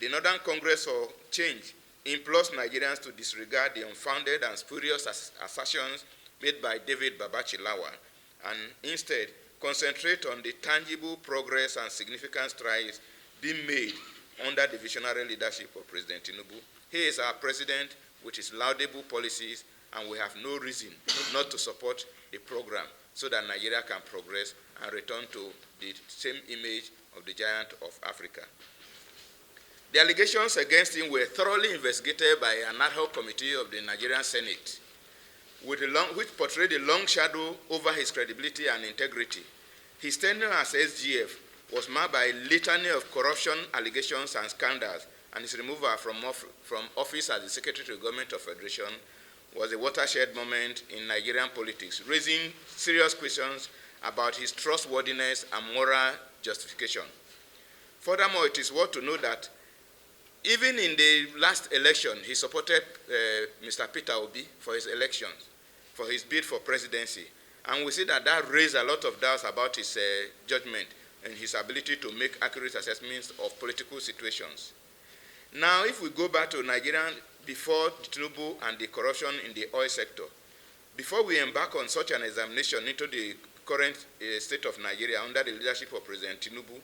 The Northern Congress for Change implores Nigerians to disregard the unfounded and spurious assertions made by David Babachir Lawal and instead concentrate on the tangible progress and significant strides being made under the visionary leadership of President Tinubu. He is our president with his laudable policies, and we have no reason not to support the program so that Nigeria can progress and return to the same image of the giant of Africa. The allegations against him were thoroughly investigated by an ad hoc committee of the Nigerian Senate, which portrayed a long shadow over his credibility and integrity. His tenure as SGF was marked by a litany of corruption allegations and scandals, and his removal from office as the Secretary to the Government of Federation was a watershed moment in Nigerian politics, raising serious questions about his trustworthiness and moral justification. Furthermore, it is worth to note that even in the last election, he supported Mr. Peter Obi for his elections, for his bid for presidency. And we see that that raised a lot of doubts about his judgment and his ability to make accurate assessments of political situations. Now, if we go back to Nigeria before Tinubu and the corruption in the oil sector, before we embark on such an examination into the current state of Nigeria under the leadership of President Tinubu,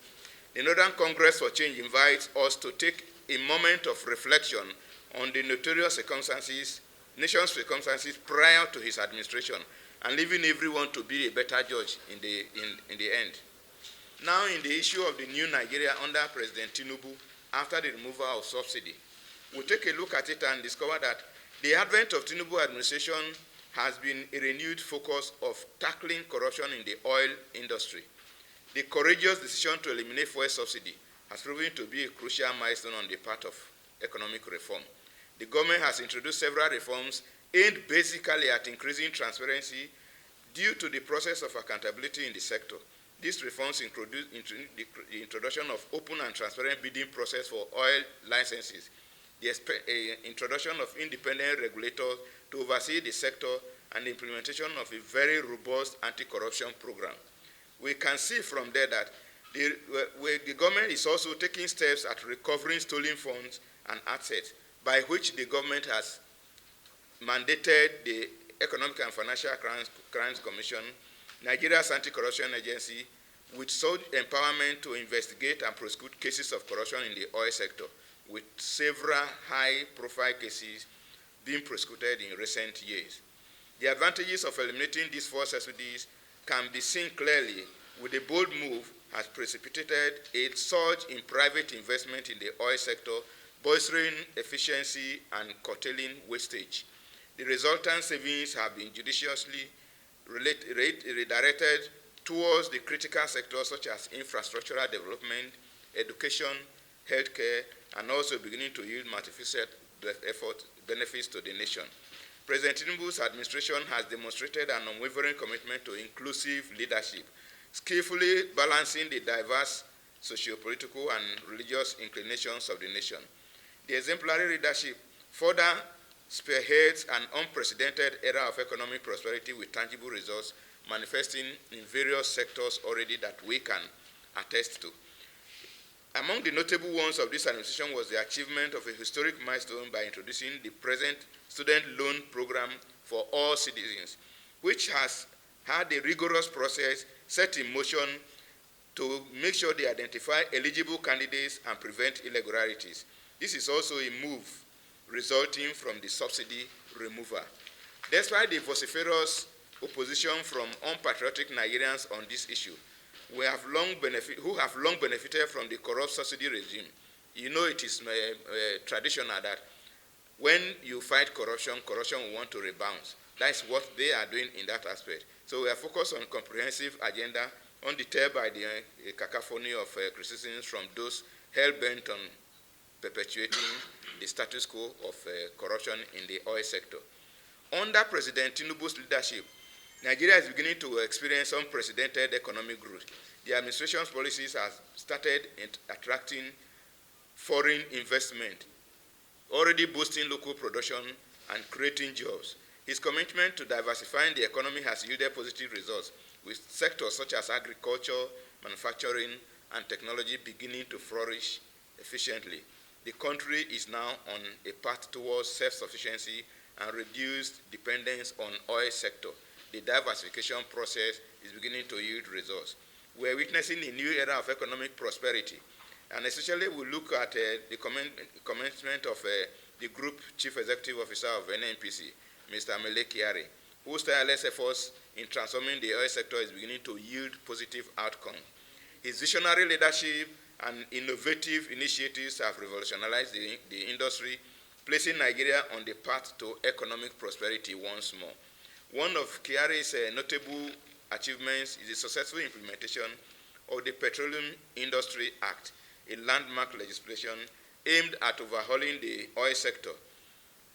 the Northern Congress for Change invites us to take a moment of reflection on the notorious circumstances, nation's circumstances prior to his administration, and leaving everyone to be a better judge in the end. Now, in the issue of the new Nigeria under President Tinubu, after the removal of subsidy, we'll take a look at it and discover that the advent of Tinubu administration has been a renewed focus of tackling corruption in the oil industry. The courageous decision to eliminate fuel subsidy has proven to be a crucial milestone on the path of economic reform. The government has introduced several reforms aimed basically at increasing transparency due to the process of accountability in the sector. These reforms include the introduction of open and transparent bidding process for oil licenses, the introduction of independent regulators to oversee the sector, and the implementation of a very robust anti-corruption program. We can see from there that the government is also taking steps at recovering stolen funds and assets, by which the government has mandated the Economic and Financial Crimes Commission, Nigeria's Anti-Corruption Agency, with sole empowerment to investigate and prosecute cases of corruption in the oil sector, with several high-profile cases being prosecuted in recent years. The advantages of eliminating these four subsidies can be seen clearly with a bold move has precipitated a surge in private investment in the oil sector, bolstering efficiency and curtailing wastage. The resultant savings have been judiciously redirected towards the critical sectors such as infrastructural development, education, healthcare, and also beginning to yield multifaceted benefits to the nation. President Tinubu's administration has demonstrated an unwavering commitment to inclusive leadership, skillfully balancing the diverse socio-political and religious inclinations of the nation. The exemplary leadership further spearheads an unprecedented era of economic prosperity with tangible results manifesting in various sectors already that we can attest to. Among the notable ones of this administration was the achievement of a historic milestone by introducing the present student loan program for all citizens, which has had a rigorous process set in motion to make sure they identify eligible candidates and prevent irregularities. This is also a move resulting from the subsidy removal. Despite the vociferous opposition from unpatriotic Nigerians on this issue, who have long benefited from the corrupt subsidy regime. You know, it is traditional that when you fight corruption, corruption will want to rebound. That's what they are doing in that aspect. So we are focused on comprehensive agenda, undeterred by the cacophony of criticisms from those hell-bent on perpetuating the status quo of corruption in the oil sector. Under President Tinubu's leadership, Nigeria is beginning to experience unprecedented economic growth. The administration's policies have started attracting foreign investment, already boosting local production and creating jobs. His commitment to diversifying the economy has yielded positive results, with sectors such as agriculture, manufacturing, and technology beginning to flourish efficiently. the country is now on a path towards self-sufficiency and reduced dependence on oil sector. The diversification process is beginning to yield results. We are witnessing a new era of economic prosperity, and especially we look at the commencement of the Group Chief Executive Officer of NNPC, Mr. Mele Kyari, whose tireless efforts in transforming the oil sector is beginning to yield positive outcomes. His visionary leadership and innovative initiatives have revolutionized the industry, placing Nigeria on the path to economic prosperity once more. One of Kyari's notable achievements is the successful implementation of the Petroleum Industry Act, a landmark legislation aimed at overhauling the oil sector.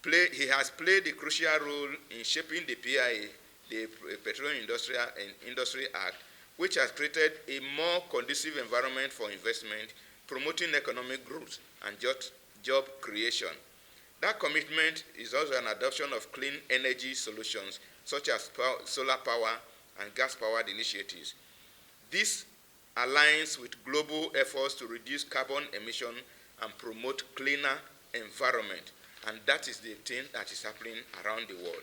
He has played a crucial role in shaping the PIA, the Petroleum Industry Act, which has created a more conducive environment for investment, promoting economic growth and job creation. That commitment is also an adoption of clean energy solutions, such as solar power and gas-powered initiatives. This aligns with global efforts to reduce carbon emission and promote cleaner environment, and that is the thing that is happening around the world.